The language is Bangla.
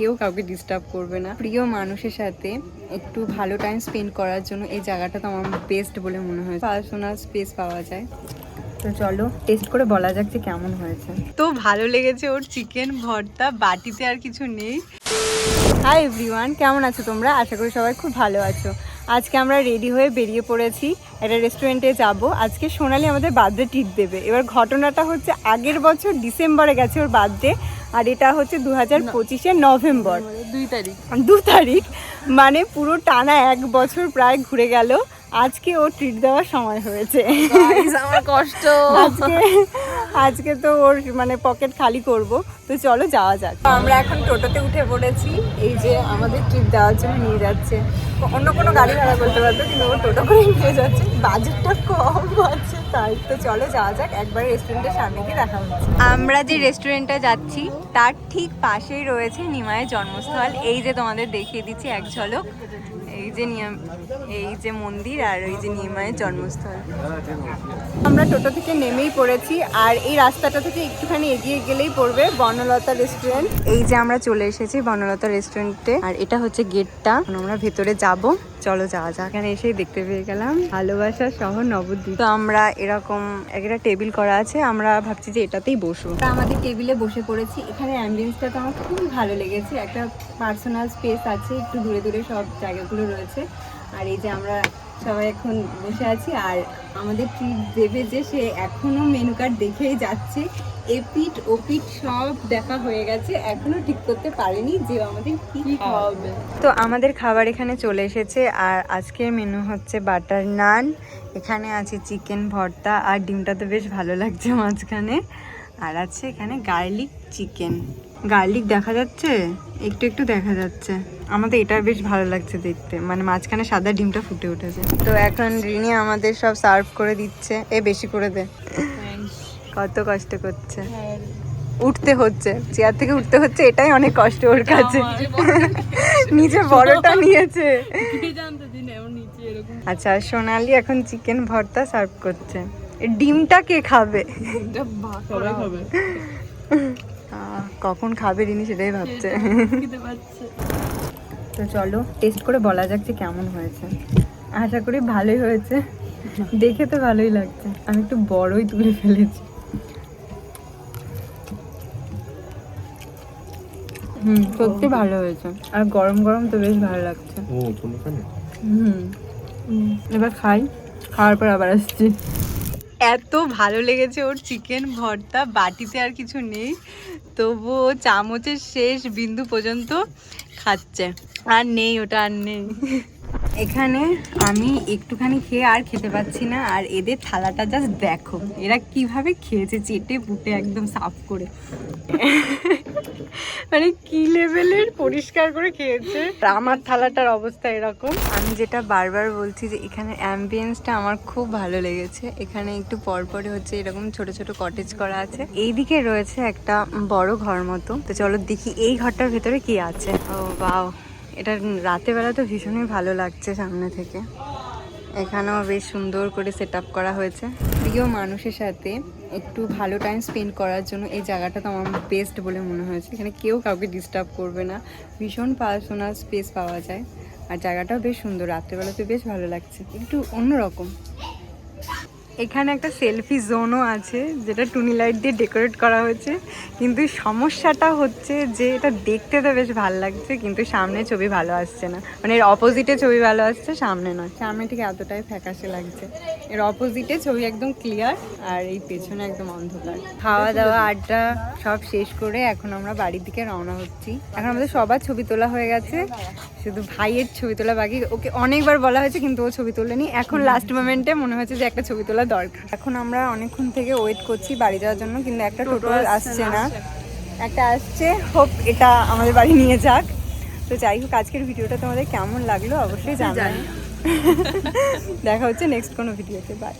কেউ কাউকে ডিস্টার্ব করবে না। প্রিয় মানুষের সাথে একটু ভালো টাইম স্পেন্ড করার জন্য এই জায়গাটা তো আমার বেস্ট বলে মনে হয়। পার্সোনাল স্পেস পাওয়া যায়। তো চলো টেস্ট করে বলা যাক যে কেমন হয়েছে। তো ভালো লেগেছে ওর চিকেন ভর্তা, বাটিতে আর কিছু নেই। হাই এভরিওয়ান, কেমন আছো তোমরা? আশা করি সবাই খুব ভালো আছো। আজকে আমরা রেডি হয়ে বেরিয়ে পড়েছি, একটা রেস্টুরেন্টে যাব। আজকে সোনালি আমাদের বার্থডে ট্রিট দেবে। এবার ঘটনাটা হচ্ছে আগের বছর ডিসেম্বরে গেছে ওর বার্থডে, আর এটা হচ্ছে 2025-এর নভেম্বর 2 তারিখ, মানে পুরো টানা 1 বছর প্রায় ঘুরে গেল। আজকে ও ট্রিট দেওয়ার সময় হয়েছে। আমার কষ্ট। আজকে তো ওর মানে পকেট খালি করব। তো চলো যাওয়া যাক। আমরা এখন টোটোতে উঠে পড়েছি। এই যে আমাদের ট্রিপ দেওয়ার জন্য নিয়ে যাচ্ছে। অন্য কোনো গাড়ি ভাড়া করতে পারতো, কিন্তু ও টোটো করে নিয়ে যাচ্ছে। বাজেটটা কম আছে তাই। তো চলো যাওয়া যাক, একবার রেস্টুরেন্টের সামনে গিয়ে দেখা হচ্ছে। আমরা যে রেস্টুরেন্টটা যাচ্ছি তার ঠিক পাশেই রয়েছে নিমাইয়ের জন্মস্থল। এই যে তোমাদের দেখিয়ে দিচ্ছি এক ঝলক। এই যে মন্দির আর ওই যে নিমাইয়ের জন্মস্থল। আমরা টোটো থেকে নেমেই পড়েছি, আর এই রাস্তাটা থেকে একটুখানি এগিয়ে গেলেই পড়বে বনলতা রেস্টুরেন্ট। এই যে আমরা চলে এসেছি বনলতা রেস্টুরেন্টে, আর এটা হচ্ছে গেটটা। আমরা ভেতরে যাব, চলো যাওয়া যাক। এখানে এসেই দেখতে পেয়ে গেলাম ভালোবাসা শহর নবদ্বীপ। তো আমরা এরকম একটা টেবিল করা আছে, আমরা ভাবছি যে এটাতেই বসবো। আমাদের টেবিলে বসে পড়েছি। এখানে অ্যাম্বিয়েন্সটা তো আমার খুবই ভালো লেগেছে। একটা পার্সোনাল স্পেস আছে, একটু দূরে দূরে সব জায়গাগুলো রয়েছে। আর এই যে আমরা সবাই এখন বসে আছি, আর আমাদের ট্রিট দেবে যে সে এখনো মেনু কার্ড দেখেই যাচ্ছে। এপিট ওপিট সব দেখা হয়ে গেছে, এখনো ঠিক করতে পারেনি যে আমাদের কি খাওয়াবে। তো আমাদের খাবার এখানে চলে এসেছে, আর আজকের মেনু হচ্ছে বাটার নান, এখানে আছে চিকেন ভর্তা, আর ডিমটা তো বেশ ভালো লাগছে মাঝখানে, আর আছে এখানে গার্লিক চিকেন। গার্লিক দেখা যাচ্ছে, একটু একটু দেখা যাচ্ছে। আমাদের এটা বেশ ভালো লাগছে দেখতে, মানে মাঝখানে সাদা ডিমটা ফুটে উঠেছে। তো এখন রিনি আমাদের সব সার্ভ করে দিচ্ছে। বেশি করে দে। কত কষ্ট করছে, উঠতে হচ্ছে, চেয়ার থেকে উঠতে হচ্ছে, এটাই অনেক কষ্ট ওর কাছে। নিচে বড়টা নিয়েছে। আচ্ছা, সোনালি এখন চিকেন ভর্তা সার্ভ করছে। ডিমটা কে খাবে? কখন খাবে রিনি সেটাই ভাবছে। তো চলো টেস্ট করে বলা যাক যে কেমন হয়েছে। আশা করি ভালোই হয়েছে, দেখে তো ভালোই লাগছে। আমি একটু বড়ই তুলে ফেলেছি। সত্যি ভালো হয়েছে, আর গরম গরম তো বেশ ভালো লাগছে। এবার খাই, খাওয়ার পর আবার আসছি। এত ভালো লেগেছে ওর চিকেন ভর্তা, বাটিতে আর কিছু নেই, তবুও চামচের শেষ বিন্দু পর্যন্ত খাচ্ছে। আর নেই, ওটা আর নেই। এখানে আমি একটুখানি খেয়ে আর খেতে পাচ্ছি না, আর এদের থালাটা জাস্ট দেখো, এরা কিভাবে খেয়েছে, চেটে পুটে একদম সাফ করে। মানে কি লেভেলের পরিষ্কার করে খেয়েছে। আমার থালাটার অবস্থা এরকম। আমি যেটা বারবার বলছি যে এখানে অ্যাম্বিয়েন্সটা আমার খুব ভালো লেগেছে। এখানে একটু পরপরে হচ্ছে এরকম ছোট ছোট কটেজ করা আছে। এইদিকে রয়েছে একটা বড় ঘর মতো। তো চলো দেখি এই ঘরটার ভেতরে কি আছে। ও বাও, এটা রাতে বেলা তো ভীষণই ভালো লাগছে সামনে থেকে। এখানেও বেশ সুন্দর করে সেট আপ করা হয়েছে। প্রিয় মানুষের সাথে একটু ভালো টাইম স্পেন্ড করার জন্য এই জায়গাটা তো আমার বেস্ট বলে মনে হয়েছে। এখানে কেউ কাউকে ডিস্টার্ব করবে না, ভীষণ পার্সোনাল স্পেস পাওয়া যায়, আর জায়গাটাও বেশ সুন্দর। রাত্রেবেলাতে বেশ ভালো লাগছে, একটু অন্যরকম। এখানে একটা সেলফি জোনও আছে, যেটা টুনি লাইট দিয়ে ডেকোরেট করা হয়েছে। কিন্তু সমস্যাটা হচ্ছে যে এটা দেখতে তো বেশ ভালো লাগছে, কিন্তু সামনে ছবি ভালো আসছে না। মানে এর অপোজিটে ছবি ভালো আসছে, সামনে নয়। সামনে ঠিক এতটাই ফ্যাকাশে লাগছে, এর অপোজিটে ছবি একদম ক্লিয়ার, আর এই পেছনে একদম অন্ধকার। খাওয়া দাওয়া আড্ডা সব শেষ করে এখন আমরা বাড়ির দিকে রওনা হচ্ছি। এখন আমাদের সবার ছবি তোলা হয়ে গেছে, শুধু ভাইয়ের ছবি তোলা বাকি। ওকে অনেকবার বলা হয়েছে কিন্তু ও ছবি তোলেনি। এখন লাস্ট মোমেন্টে মনে হয়েছে যে একটা ছবি তোলা দরকার। এখন আমরা অনেকক্ষণ থেকে ওয়েট করছি বাড়ি যাওয়ার জন্য, কিন্তু একটা টোটো আসছে না। একটা আসছে, হোপ এটা আমাদের বাড়ি নিয়ে যাক। তো যাই হোক, আজকের ভিডিওটা তোমাদের কেমন লাগলো অবশ্যই জানাই। দেখা হচ্ছে নেক্সট কোনো ভিডিওতে। বাই।